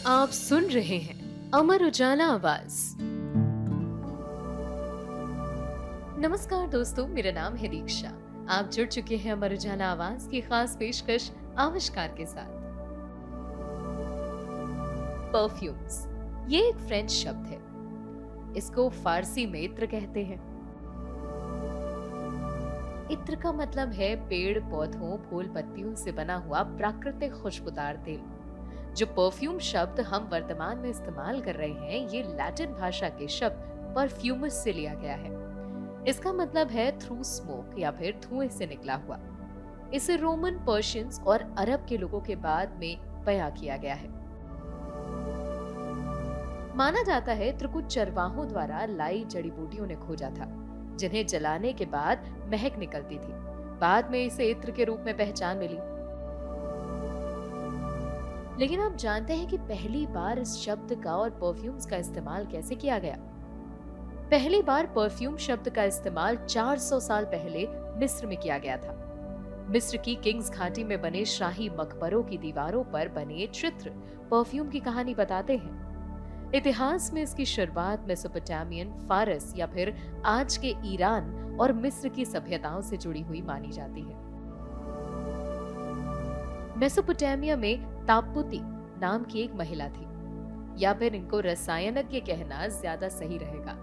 आप सुन रहे हैं अमर उजाला आवाज। नमस्कार दोस्तों, मेरा नाम है दीक्षा। आप जुड़ चुके हैं अमर उजाला आवाज की खास पेशकश आविष्कार के साथ। परफ्यूम्स ये एक फ्रेंच शब्द है। इसको फारसी में इत्र कहते हैं। इत्र का मतलब है पेड़ पौधों फूल पत्तियों से बना हुआ प्राकृतिक खुशबूदार तेल। जो परफ्यूम शब्द हम वर्तमान में इस्तेमाल कर रहे हैं, ये लैटिन भाषा के शब्द परफ्यूमस से लिया गया है। इसका मतलब है थ्रू स्मोक या फिर धुएं से निकला हुआ। इसे रोमन, पर्शियंस और अरब के लोगों के बाद में बयां किया गया है। माना जाता है इत्र कुछ चरवाहों द्वारा लाई जड़ी बूटियों ने खोजा था, जिन्हें जलाने के बाद महक निकलती थी। बाद में इसे इत्र के रूप में पहचान मिली। लेकिन आप जानते हैं कि पहली बार इस शब्द का और परफ्यूम्स का इस्तेमाल कैसे किया गया? पहली बार परफ्यूम शब्द का इस्तेमाल 400 साल पहले मिस्र में किया गया था। मिस्र की किंग्स घाटी में बने शाही मकबरों की दीवारों पर बने चित्र परफ्यूम की कहानी बताते हैं। इतिहास में इसकी शुरुआत मेसोपोटामियन, फारस या फिर आज के ईरान और मिस्र की सभ्यताओं से जुड़ी हुई मानी जाती है। मेसोपोटामिया में तापुती नाम की एक महिला थी, या फिर इनको रसायनज्ञ कहना ज्यादा सही रहेगा।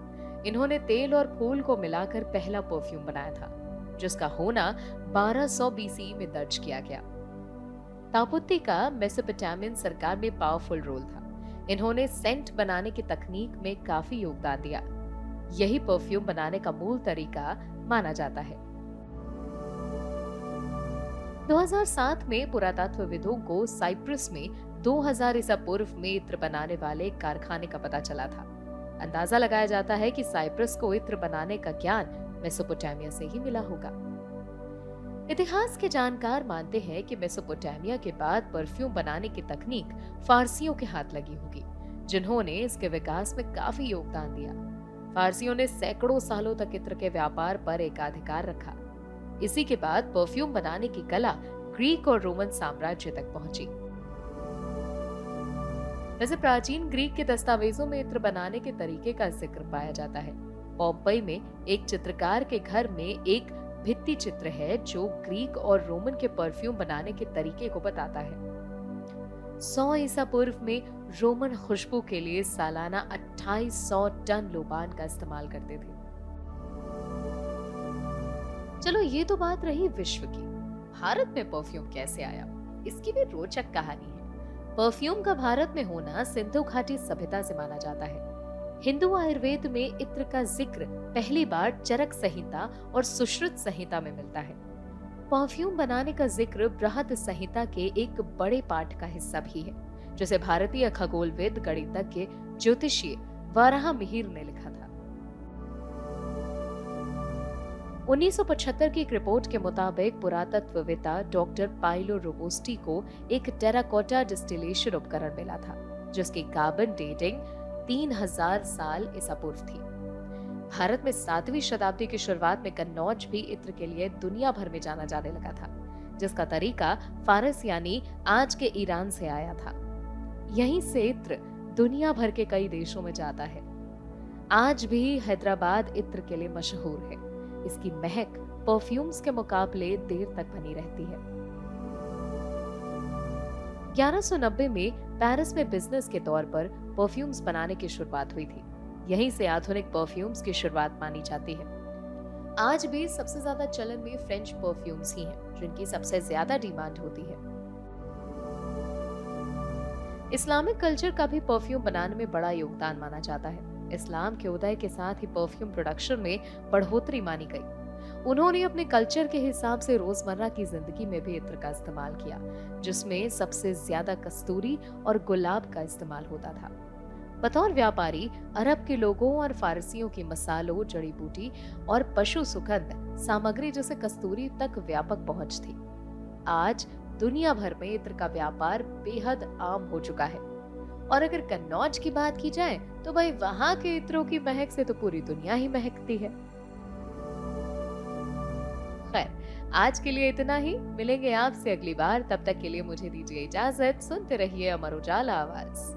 इन्होंने तेल और फूल को मिलाकर पहला परफ्यूम बनाया था, जिसका होना 1200 बीसी में दर्ज किया गया। तापुती का मेसोपोटामियन सरकार में पावरफुल रोल था। इन्होंने सेंट बनाने की तकनीक में काफी योगदान दिया। यही परफ्यूम बनाने का मूल तरीका माना जाता है। 2007 में पुरातत्वविदों को साइप्रस में 2000 ईसा पूर्व में इत्र बनाने वाले कारखाने का पता चला था। अंदाजा लगाया जाता है कि साइप्रस को इत्र बनाने का ज्ञान मेसोपोटामिया से ही मिला होगा। इतिहास के जानकार मानते हैं कि मेसोपोटामिया के बाद परफ्यूम बनाने की तकनीक फारसियों के हाथ लगी होगी, जिन्होंने इसके विकास में काफी योगदान दिया। फारसियों ने सैकड़ों सालों तक इत्र के व्यापार पर एकाधिकार रखा। इसी के बाद परफ्यूम बनाने की कला ग्रीक और रोमन साम्राज्य तक पहुंची। वैसे प्राचीन ग्रीक के दस्तावेजों में इत्र बनाने के तरीके का जिक्र पाया जाता है। पोम्पई में एक चित्रकार के घर में एक भित्ति चित्र है जो ग्रीक और रोमन के परफ्यूम बनाने के तरीके को बताता है। 100 ईसा पूर्व में रोमन खुशबू के लिए सालाना 2800 टन लोबान का इस्तेमाल करते थे। चलो, ये तो बात रही विश्व की। भारत में परफ्यूम कैसे आया, इसकी भी रोचक कहानी है। परफ्यूम का भारत में होना सिंधु घाटी सभ्यता से माना जाता है। हिंदू आयुर्वेद में इत्र का जिक्र पहली बार चरक संहिता और सुश्रुत संहिता में मिलता है। परफ्यूम बनाने का जिक्र बृहद संहिता के एक बड़े पाठ का हिस्सा भी है, जिसे भारतीय खगोलविद, गणितज्ञ, ज्योतिषीय वाराह मिहिर ने लिखा था। 1975 की एक रिपोर्ट के मुताबिक पुरातत्ववेत्ता डॉक्टर पाइलो रोबोस्टी को एक टेराकोटा डिस्टिलेशन उपकरण मिला था, जिसकी कार्बन डेटिंग 3000 साल ईसा पूर्व थी। भारत में 7वीं शताब्दी की शुरुआत में कन्नौज भी इत्र के लिए दुनिया भर में जाना जाने लगा था, जिसका तरीका फारस यानी आज के ईरान से आया था। यहीं से इत्र दुनिया भर के कई देशों में जाता है। आज भी हैदराबाद इत्र के लिए मशहूर है। इसकी महक परफ्यूम्स के मुकाबले देर तक बनी रहती है। 1190 में पेरिस में बिजनेस के तौर पर परफ्यूम्स बनाने की शुरुआत हुई थी। यहीं से आधुनिक परफ्यूम्स की शुरुआत मानी जाती है। आज भी सबसे ज्यादा चलन में फ्रेंच परफ्यूम्स ही हैं, जिनकी सबसे ज्यादा डिमांड होती है। इस्लामिक कल्चर का भी परफ्यूम बनाने में बड़ा योगदान माना जाता है। इस्लाम के उदय के साथ ही परफ्यूम प्रोडक्शन में बढ़ोतरी मानी गई। उन्होंने अपने कल्चर के हिसाब से रोजमर्रा की जिंदगी में भी इत्र का इस्तेमाल किया, जिसमें सबसे ज्यादा कस्तूरी और गुलाब का इस्तेमाल होता था। बतौर व्यापारी, अरब के लोगों और फारसियों की मसालों, जड़ी बूटी और पशु सुगंध सामग्री जैसे कस्तूरी तक व्यापक पहुंच थी। आज दुनिया भर में इत्र का व्यापार बेहद आम हो चुका है। और अगर कन्नौज की बात की जाए तो भाई वहां के इत्रों की महक से तो पूरी दुनिया ही महकती है। खैर, आज के लिए इतना ही। मिलेंगे आपसे अगली बार, तब तक के लिए मुझे दीजिए इजाजत। सुनते रहिए अमर उजाला आवाज।